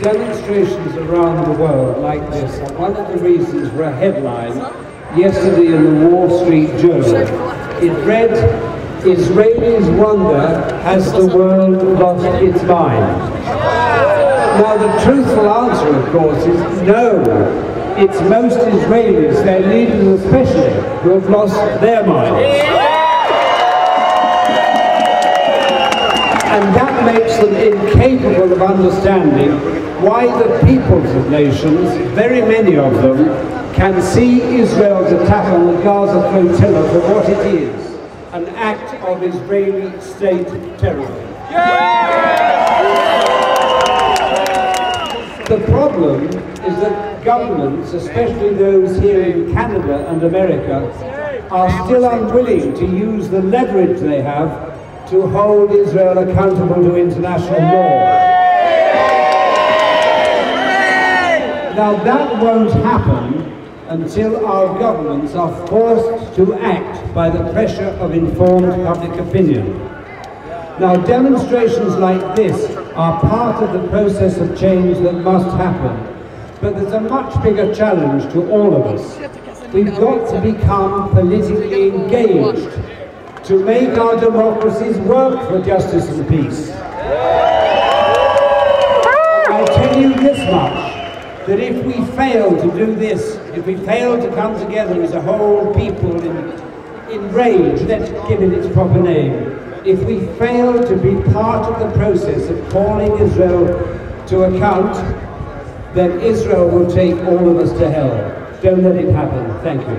Demonstrations around the world like this are one of the reasons for a headline yesterday in the Wall Street Journal. It read, "Israelis wonder, has the world lost its mind?" Now the truthful answer, of course, is no. It's most Israelis, their leaders especially, who have lost their minds. And that makes them incapable of understanding why the peoples of nations, very many of them, can see Israel's attack on the Gaza flotilla for what it is, an act of Israeli state terrorism. The problem is that governments, especially those here in Canada and America, are still unwilling to use the leverage they have to hold Israel accountable to international law. Now that won't happen until our governments are forced to act by the pressure of informed public opinion. Now demonstrations like this are part of the process of change that must happen, but there's a much bigger challenge to all of us. We've got to become politically engaged to make our democracies work for justice and peace. I tell you this much, that if we fail to do this, if we fail to come together as a whole people in rage, let's give it its proper name, if we fail to be part of the process of calling Israel to account, then Israel will take all of us to hell. Don't let it happen. Thank you.